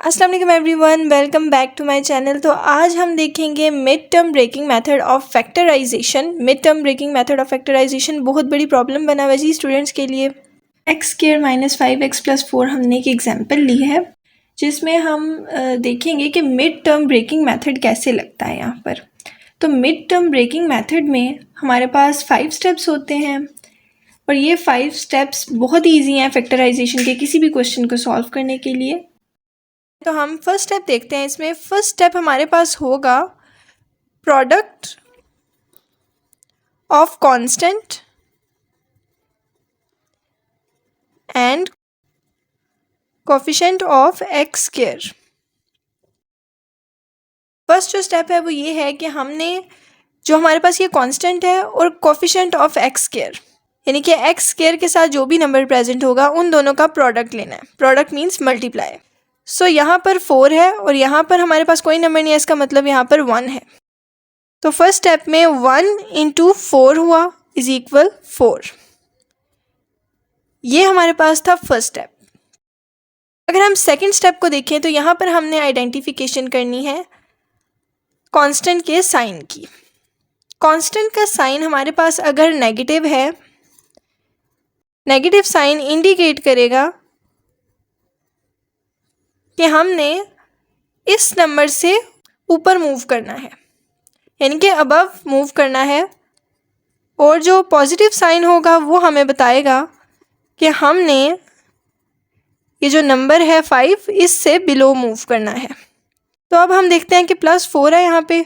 अस्सलाम वालेकुम everyone, welcome back to my channel. तो आज हम देखेंगे mid term breaking method of factorisation. Mid term breaking method of factorisation बहुत बड़ी प्रॉब्लम बना हुआ है जी स्टूडेंट्स के लिए। X square minus 5x plus 4 हमने एक एग्जांपल ली है जिसमें हम देखेंगे कि मिड टर्म ब्रेकिंग मेथड कैसे लगता है यहाँ पर। तो मिड टर्म ब्रेकिंग मेथड में हमारे पास 5 स्टेप्स होते हैं और ये 5 स्टेप्स बहुत ईजी हैं फैक्टराइजेशन के किसी भी क्वेश्चन को सॉल्व करने के लिए। तो हम फर्स्ट स्टेप देखते हैं। इसमें फर्स्ट स्टेप हमारे पास होगा product of constant and coefficient of x square. First जो स्टेप है वो ये है कि हमने जो हमारे पास ये कांस्टेंट है और कोफिशिएंट ऑफ एक्स स्क्वायर यानी कि एक्स स्क्वायर के साथ जो भी नंबर प्रेजेंट होगा उन दोनों का प्रोडक्ट लेना है। Product means multiply. सो यहाँ पर 4 है और यहाँ पर हमारे पास कोई नंबर नहीं है, इसका मतलब यहाँ पर 1 है। तो फर्स्ट स्टेप में 1 इंटू 4 हुआ इज इक्वल 4। ये हमारे पास था फर्स्ट स्टेप। अगर हम सेकंड स्टेप को देखें तो यहाँ पर हमने आइडेंटिफिकेशन करनी है कांस्टेंट के साइन की। कांस्टेंट का साइन हमारे पास अगर नेगेटिव है, नेगेटिव साइन इंडिकेट करेगा कि हमने इस नंबर से ऊपर मूव करना है, यानी कि अबव मूव करना है। और जो पॉजिटिव साइन होगा वो हमें बताएगा कि हमने ये जो नंबर है 5 इससे बिलो मूव करना है। तो अब हम देखते हैं कि +4 है। यहाँ पे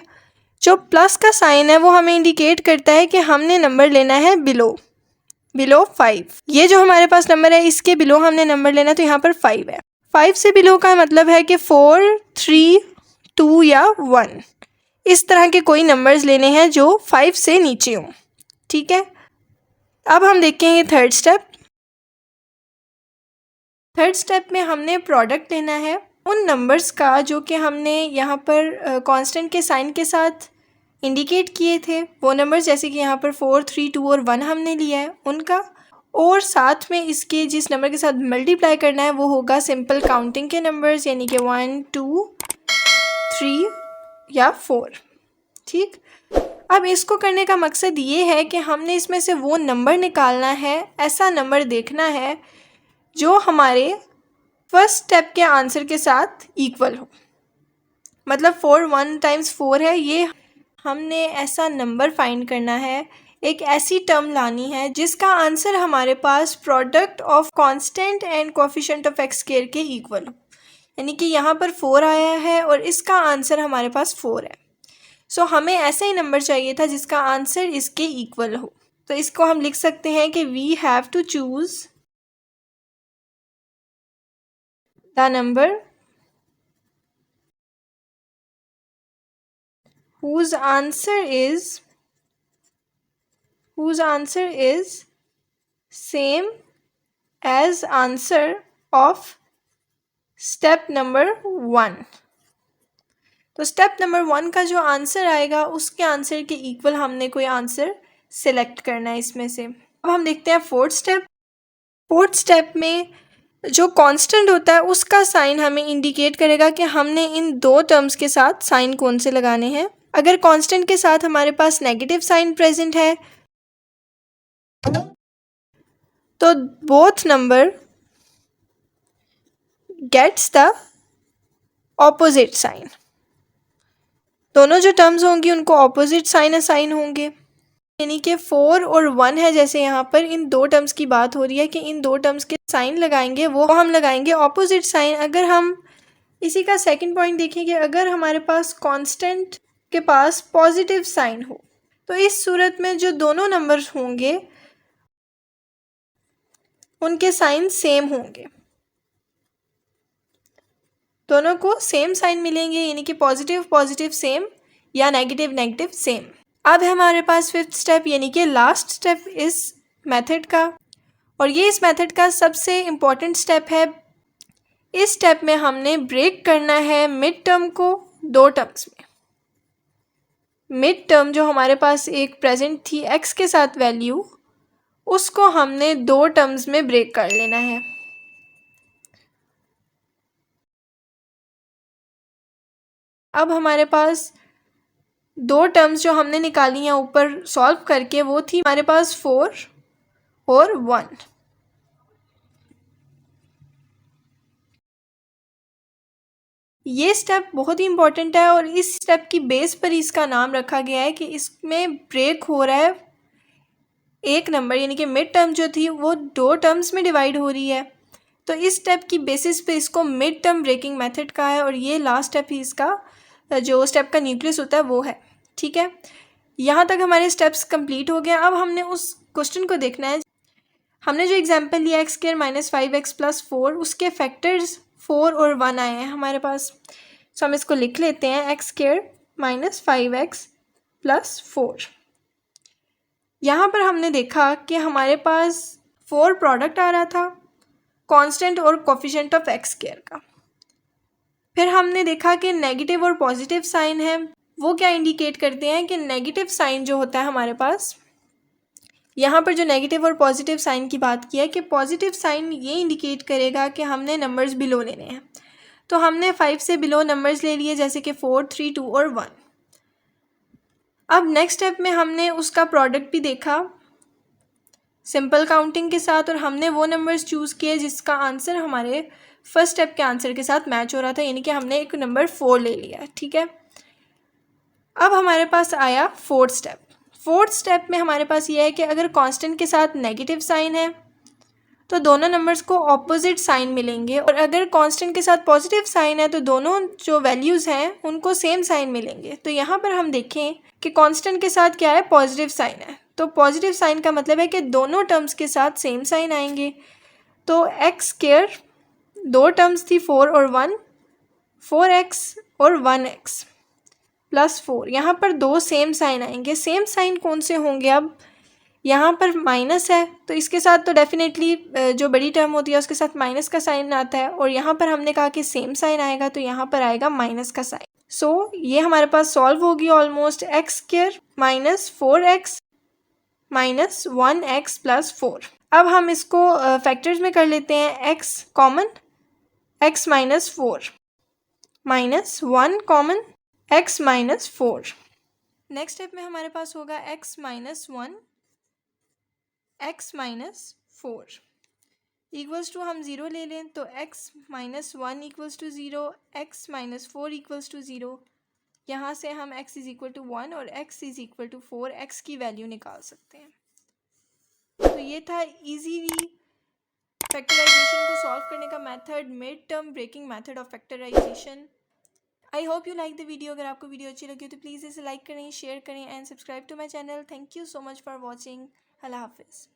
जो प्लस का साइन है वो हमें इंडिकेट करता है कि हमने नंबर लेना है बिलो 5। ये जो हमारे पास नंबर है इसके बिलो हमने नंबर लेना है, तो यहाँ पर 5 है। 5 से बिलो का मतलब है कि 4, 3, 2 या 1 इस तरह के कोई नंबर्स लेने हैं जो 5 से नीचे हों। ठीक है, अब हम देखेंगे थर्ड स्टेप। थर्ड स्टेप में हमने प्रोडक्ट लेना है उन नंबर्स का जो कि हमने यहाँ पर कांस्टेंट के साइन के साथ इंडिकेट किए थे। वो नंबर्स जैसे कि यहाँ पर 4, 3, 2 और 1 हमने लिया है उनका, और साथ में इसके जिस नंबर के साथ मल्टीप्लाई करना है वो होगा सिंपल काउंटिंग के नंबर्स, यानी कि 1, 2, 3 या 4। ठीक, अब इसको करने का मकसद ये है कि हमने इसमें से वो नंबर निकालना है, ऐसा नंबर देखना है जो हमारे फर्स्ट स्टेप के आंसर के साथ इक्वल हो। मतलब 4 1 टाइम्स 4 है, ये हमने ऐसा नंबर फाइंड करना है, एक ऐसी टर्म लानी है जिसका आंसर हमारे पास product of constant and coefficient of x square के इक्वल हो। यानी कि यहाँ पर 4 आया है और इसका आंसर हमारे पास 4 है। सो हमें ऐसा ही नंबर चाहिए था जिसका आंसर इसके इक्वल हो। तो इसको हम लिख सकते हैं कि we have to choose the number whose answer is same as answer of step number 1। तो स्टेप नंबर 1 का जो आंसर आएगा उसके आंसर के इक्वल हमने कोई आंसर सिलेक्ट करना है इसमें से। अब हम देखते हैं फोर्थ स्टेप। फोर्थ स्टेप में जो कांस्टेंट होता है उसका साइन हमें इंडिकेट करेगा कि हमने इन दो टर्म्स के साथ साइन कौन से लगाने हैं। अगर कांस्टेंट के साथ हमारे पास नेगेटिव साइन प्रेजेंट है तो both number gets the opposite sign. दोनों जो टर्म्स होंगी उनको ऑपोजिट साइन असाइन होंगे, यानी कि 4 और 1 है। जैसे यहाँ पर इन दो टर्म्स की बात हो रही है कि इन दो टर्म्स के साइन लगाएंगे, वो हम लगाएंगे ऑपोजिट साइन। अगर हम इसी का सेकंड पॉइंट देखेंगे, अगर हमारे पास कांस्टेंट के पास पॉजिटिव साइन हो तो इस सूरत में जो दोनों नंबर्स होंगे उनके साइन सेम होंगे, दोनों को सेम साइन मिलेंगे, यानी कि पॉजिटिव पॉजिटिव सेम या नेगेटिव नेगेटिव सेम। अब है हमारे पास फिफ्थ स्टेप, यानी कि लास्ट स्टेप इस मेथड का, और ये इस मेथड का सबसे इम्पॉर्टेंट स्टेप है। इस स्टेप में हमने ब्रेक करना है मिड टर्म को दो टर्म्स में। मिड टर्म जो हमारे पास एक प्रेजेंट थी एक्स के साथ वैल्यू, उसको हमने दो टर्म्स में ब्रेक कर लेना है। अब हमारे पास दो टर्म्स जो हमने निकाली हैं ऊपर सॉल्व करके, वो थी हमारे पास 4 और 1। ये स्टेप बहुत ही इंपॉर्टेंट है और इस स्टेप की बेस पर इसका नाम रखा गया है कि इसमें ब्रेक हो रहा है एक नंबर, यानी कि मिड टर्म जो थी वो दो टर्म्स में डिवाइड हो रही है। तो इस स्टेप की बेसिस पे इसको मिड टर्म ब्रेकिंग मेथड कहा है और ये लास्ट स्टेप ही इसका जो स्टेप का न्यूक्लियस होता है वो है। ठीक है, यहाँ तक हमारे स्टेप्स कंप्लीट हो गए। अब हमने उस क्वेश्चन को देखना है। हमने जो एग्जांपल लिया x² - 5x + 4, उसके फैक्टर्स 4 और 1 आए हैं हमारे पास। सो हम इसको लिख लेते हैं x² - 5x + 4। यहाँ पर हमने देखा कि हमारे पास 4 प्रोडक्ट आ रहा था कांस्टेंट और कोफिशिएंट ऑफ x² का। फिर हमने देखा कि नेगेटिव और पॉजिटिव साइन है, वो क्या इंडिकेट करते हैं कि नेगेटिव साइन जो होता है हमारे पास, यहाँ पर जो नेगेटिव और पॉजिटिव साइन की बात की है कि पॉजिटिव साइन ये इंडिकेट करेगा कि हमने नंबर्स बिलो लेने हैं। तो हमने 5 से बिलो नंबर्स ले लिए, जैसे कि 4, 3, 2 और 1। अब नेक्स्ट स्टेप में हमने उसका प्रोडक्ट भी देखा सिंपल काउंटिंग के साथ, और हमने वो नंबर्स चूज़ किए जिसका आंसर हमारे फर्स्ट स्टेप के आंसर के साथ मैच हो रहा था, यानी कि हमने एक नंबर 4 ले लिया। ठीक है, अब हमारे पास आया फोर्थ स्टेप। फोर्थ स्टेप में हमारे पास ये है कि अगर कांस्टेंट के साथ नेगेटिव साइन है तो दोनों नंबर्स को ऑपोजिट साइन मिलेंगे, और अगर कांस्टेंट के साथ पॉजिटिव साइन है तो दोनों जो वैल्यूज़ हैं उनको सेम साइन मिलेंगे। तो यहाँ पर हम देखें कि कांस्टेंट के साथ क्या है, पॉजिटिव साइन है। तो पॉजिटिव साइन का मतलब है कि दोनों टर्म्स के साथ सेम साइन आएंगे। तो x² दो टर्म्स थी 4 और 1, 4x और 1x + 4, यहाँ पर दो सेम साइन आएंगे। सेम साइन कौन से होंगे? अब यहाँ पर माइनस है तो इसके साथ तो डेफिनेटली जो बड़ी टर्म होती है उसके साथ माइनस का साइन आता है, और यहाँ पर हमने कहा कि सेम साइन आएगा तो यहाँ पर आएगा माइनस का साइन। सो ये हमारे पास सॉल्व होगी ऑलमोस्ट। x² - 4x - 1x + 4। अब हम इसको फैक्टर्स में कर लेते हैं। x common, x - 4 - 1 common, x - 4। Next step में हमारे पास होगा x - 1 x - 4 इक्वल्स टू, हम 0 ले लें तो x - 1 equals to 0, x - 4 equals to 0। यहाँ से हम x = 1 और x = 4 x की वैल्यू निकाल सकते हैं। तो ये था इजीली फैक्टराइजेशन को सॉल्व करने का method, mid term breaking method of factorisation. I hope you like the video. अगर आपको वीडियो अच्छी लगी तो प्लीज़ इसे लाइक करें, शेयर करें and subscribe to my channel. Thank you so much for watching. अल्लाह हाफिज़।